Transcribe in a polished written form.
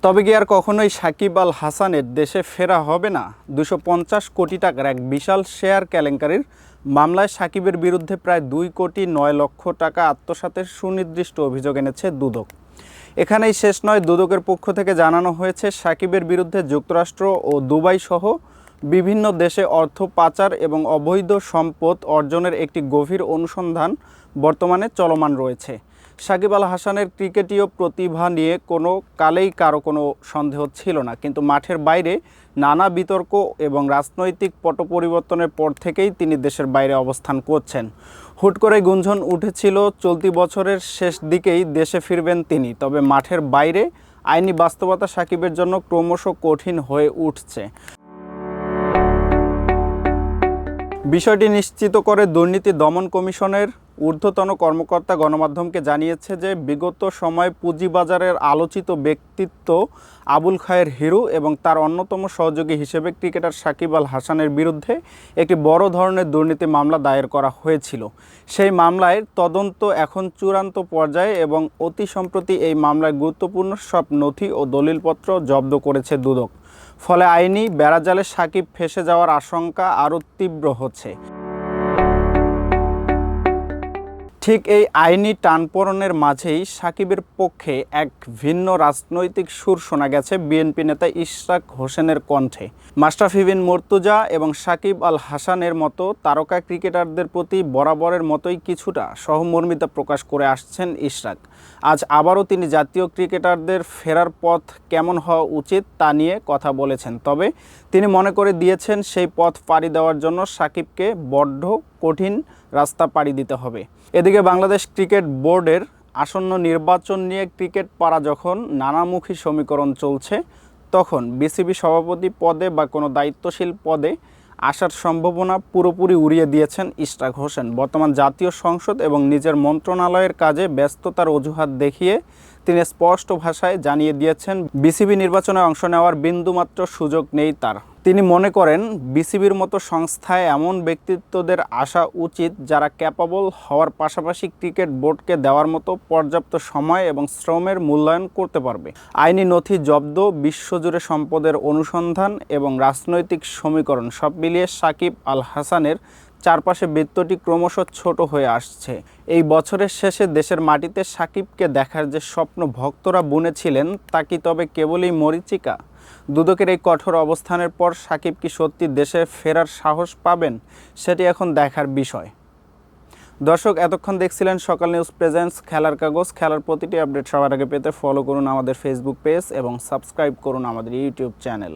তবে কি আর কখনোই সাকিব আল হাসানের দেশে ফেরা হবে না? 250 কোটি টাকার এক বিশাল শেয়ার কেলেঙ্কারির মামলায় সাকিবের বিরুদ্ধে প্রায় 2 কোটি 9 লক্ষ টাকা আত্মসাতের সুনির্দিষ্ট অভিযোগ এনেছে দুদক। এখানেই শেষ নয়, দুদকের পক্ষ থেকে জানানো হয়েছে সাকিবের বিরুদ্ধে যুক্তরাষ্ট্র ও দুবাই সহ বিভিন্ন দেশে অর্থ পাচার এবং অবৈধ সম্পদ অর্জনের একটি গভীর অনুসন্ধান বর্তমানে চলমান রয়েছে। সাকিব আল হাসানের ক্রিকেটীয় প্রতিভা নিয়ে কোনো কালেই কারো কোনো সন্দেহ ছিল না, কিন্তু মাঠের বাইরে নানা বিতর্ক এবং রাজনৈতিক পট পরিবর্তনের পর থেকেই তিনি দেশের বাইরে অবস্থান করছেন। হুট করে গুঞ্জন উঠেছিল চলতি বছরের শেষ দিকেই দেশে ফিরবেন তিনি, তবে মাঠের বাইরে আইনি বাস্তবতা সাকিবের জন্য ক্রমশ কঠিন হয়ে উঠছে। বিষয়টি নিশ্চিত করে দুর্নীতি দমন কমিশনের ঊর্ধ্বতন কর্মকর্তা গণমাধ্যমকে জানিয়েছে যে বিগত সময়ে পুঁজিবাজারের আলোচিত ব্যক্তিত্ব আবুল খায়ের হিরু এবং তার অন্যতম সহযোগী হিসেবে ক্রিকেটার সাকিব আল হাসানের বিরুদ্ধে একটি বড় ধরনের দুর্নীতি মামলা দায়ের করা হয়েছিল। সেই মামলার তদন্ত এখন চূড়ান্ত পর্যায়ে এবং অতি সম্প্রতি এই মামলায় গুরুত্বপূর্ণ সব নথি ও দলিলপত্র জব্দ করেছে দুদক। ফলে আইনি বেড়াজালে সাকিব ফেঁসে যাওয়ার আশঙ্কা আরও তীব্র হচ্ছে। ঠিক এই আইনি টানপোড়েনের মাঝেই সাকিবের পক্ষে এক ভিন্ন রাজনৈতিক সুর শোনা গেছে বিএনপি নেতা ইশরাক হোসেনের কণ্ঠে। মাশরাফি বিন মুর্তজা এবং সাকিব আল হাসানের মতো তারকা ক্রিকেটারদের প্রতি বরাবরের মতোই কিছুটা সহমর্মিতা প্রকাশ করে আসছেন ইশরাক। আজ আবারও তিনি জাতীয় ক্রিকেটারদের ফেরার পথ কেমন হওয়া উচিত তা নিয়ে কথা বলেছেন। তবে তিনি মনে করে দিয়েছেন সেই পথ পাড়ি দেওয়ার জন্য সাকিবকে বড্ড কঠিন রাস্তা পাড়ি দিতে হবে। এদিকে বাংলাদেশ ক্রিকেট বোর্ডের আসন্ন নির্বাচন নিয়ে ক্রিকেট পাড়া যখন নানামুখী সমীকরণ চলছে, তখন বিসিবি সভাপতি পদে বা কোনো দায়িত্বশীল পদে আসার সম্ভাবনা পুরোপুরি উড়িয়ে দিয়েছেন ইশরাক হোসেন। বর্তমান জাতীয় সংসদ এবং নিজের মন্ত্রণালয়ের কাজে ব্যস্ততার অজুহাত দেখিয়ে তিনি স্পষ্ট ভাষায় জানিয়ে দিয়েছেন বিসিবি নির্বাচনে অংশ নেওয়ার বিন্দুমাত্র সুযোগ নেই তার। তিনি মনে করেন বিসিবির মতো সংস্থায় এমন ব্যক্তিত্বদের আসা উচিত যারা ক্যাপাবল হওয়ার পাশাপাশি ক্রিকেট বোর্ডকে দেওয়ার মতো পর্যাপ্ত সময় এবং শ্রমের মূল্যায়ন করতে পারবে। আইনি নথি জব্দ, বিশ্বজুড়ে সম্পদের অনুসন্ধান এবং রাজনৈতিক সমীকরণ সব মিলিয়ে সাকিব আল হাসানের চারপাশে বৃত্তটি ক্রমশ ছোট হয়ে আসছে। এই বছরের শেষে দেশের মাটিতে সাকিবকে দেখার যে স্বপ্ন ভক্তরা বুনেছিলেন তা কি তবে কেবলই মরীচিকা? দুদকের এই কঠোর অবস্থানের পর সাকিব কি সত্যি দেশে ফেরার সাহস পাবেন, সেটি এখন দেখার বিষয়। দর্শক, এতক্ষণ দেখছিলেন সকাল নিউজ প্রেজেন্টস খেলার কাগজ। খেলার প্রতিটি আপডেট সবার আগে পেতে ফলো করুন আমাদের ফেসবুক পেজ এবং সাবস্ক্রাইব করুন আমাদের ইউটিউব চ্যানেল।